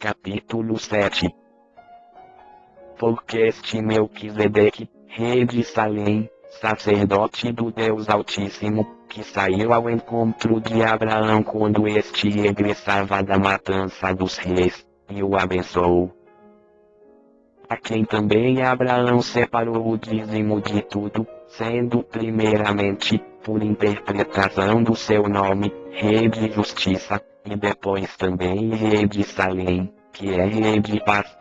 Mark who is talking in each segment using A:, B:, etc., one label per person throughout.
A: Capítulo 7. Porque este Melquisedeque, rei de Salém, sacerdote do Deus Altíssimo, que saiu ao encontro de Abraão quando este regressava da matança dos reis, e o abençoou. A quem também Abraão separou o dízimo de tudo, sendo primeiramente, por interpretação do seu nome, Rei de Justiça, e depois também Rei de Salém, que é Rei de Paz.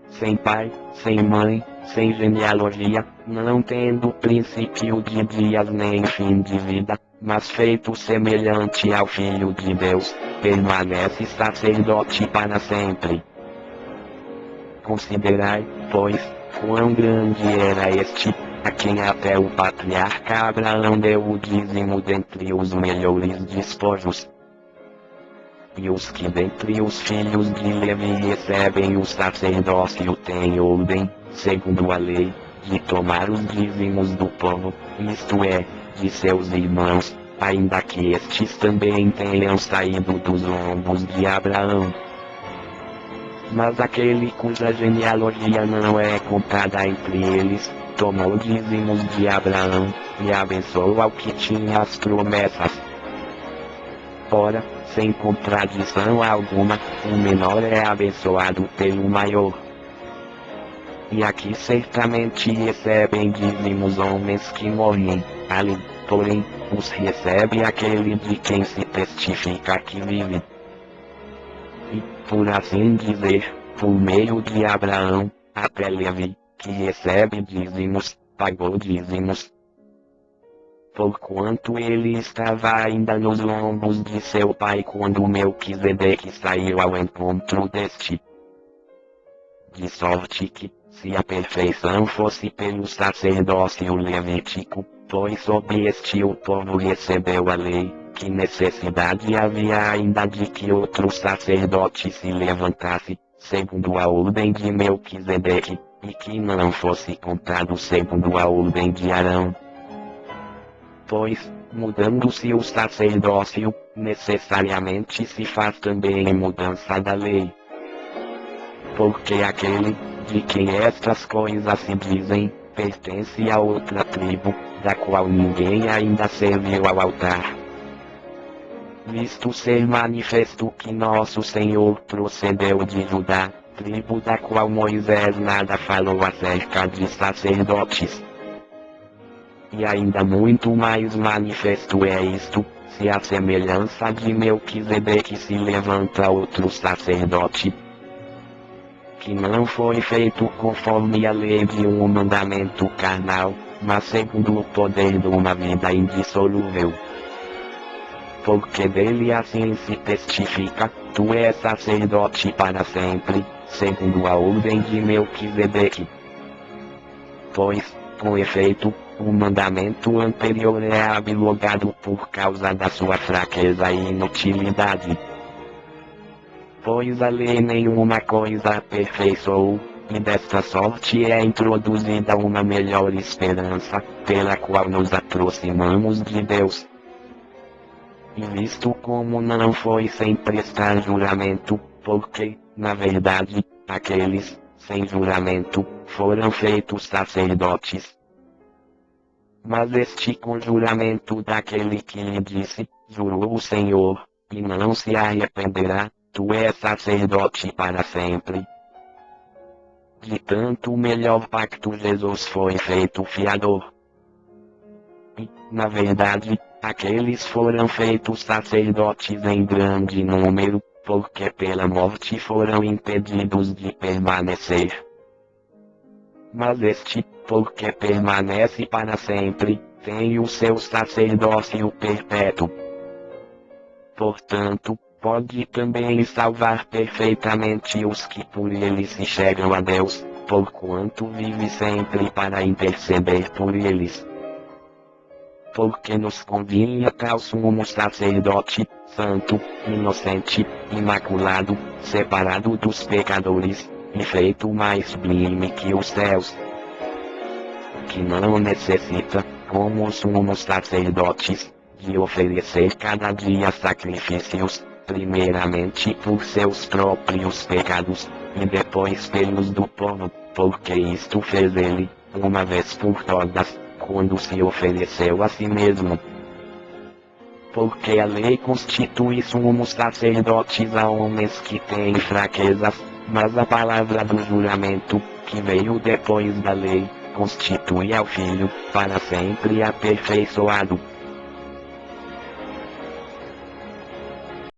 A: Sem pai, sem mãe, sem genealogia, não tendo princípio de dias nem fim de vida, mas feito semelhante ao Filho de Deus, permanece sacerdote para sempre. Considerai, pois, quão grande era este, a quem até o patriarca Abraão deu o dízimo dentre os melhores despojos. E os que dentre os filhos de Levi recebem o sacerdócio têm ordem, segundo a lei, de tomar os dízimos do povo, isto é, de seus irmãos, ainda que estes também tenham saído dos lombos de Abraão. Mas aquele cuja genealogia não é contada entre eles, tomou dízimos de Abraão, e abençoou ao que tinha as promessas. Ora, sem contradição alguma, o menor é abençoado pelo maior. E aqui certamente recebem dízimos homens que morrem, ali, porém, os recebe aquele de quem se testifica que vive. E, por assim dizer, por meio de Abraão, até Levi, que recebe dízimos, pagou dízimos. Porquanto ele estava ainda nos lombos de seu pai quando Melquisedeque saiu ao encontro deste. De sorte que, se a perfeição fosse pelo sacerdócio levítico, pois sob este o povo recebeu a lei, que necessidade havia ainda de que outro sacerdote se levantasse, segundo a ordem de Melquisedeque, e que não fosse contado segundo a ordem de Arão. Pois, mudando-se o sacerdócio, necessariamente se faz também mudança da lei. Porque aquele, de quem estas coisas se dizem, pertence a outra tribo, da qual ninguém ainda serviu ao altar. Visto ser manifesto que nosso Senhor procedeu de Judá, tribo da qual Moisés nada falou acerca de sacerdotes. E ainda muito mais manifesto é isto, se a semelhança de Melquisedeque se levanta outro sacerdote, que não foi feito conforme a lei de um mandamento carnal, mas segundo o poder de uma vida indissolúvel. Porque dele assim se testifica, tu és sacerdote para sempre, segundo a ordem de Melquisedeque. Pois, com efeito, o mandamento anterior é abrogado por causa da sua fraqueza e inutilidade. Pois a lei nenhuma coisa aperfeiçoou, e desta sorte é introduzida uma melhor esperança, pela qual nos aproximamos de Deus. E visto como não foi sem prestar juramento, porque, na verdade, aqueles, sem juramento, foram feitos sacerdotes. Mas este com juramento daquele que lhe disse, jurou o Senhor, e não se arrependerá, tu és sacerdote para sempre. De tanto melhor pacto Jesus foi feito fiador. E, na verdade, aqueles foram feitos sacerdotes em grande número, porque pela morte foram impedidos de permanecer. Mas este, porque permanece para sempre, tem o seu sacerdócio perpétuo. Portanto, pode também salvar perfeitamente os que por ele se chegam a Deus, porquanto vive sempre para interceder por eles. Porque nos convinha tal sumo sacerdote, santo, inocente, imaculado, separado dos pecadores, e feito mais sublime que os céus, que não necessita, como os sumos sacerdotes, de oferecer cada dia sacrifícios, primeiramente por seus próprios pecados, e depois pelos do povo, porque isto fez ele, uma vez por todas, quando se ofereceu a si mesmo. Porque a lei constitui sumos sacerdotes a homens que têm fraquezas, mas a palavra do juramento, que veio depois da lei, constitui ao Filho, para sempre aperfeiçoado,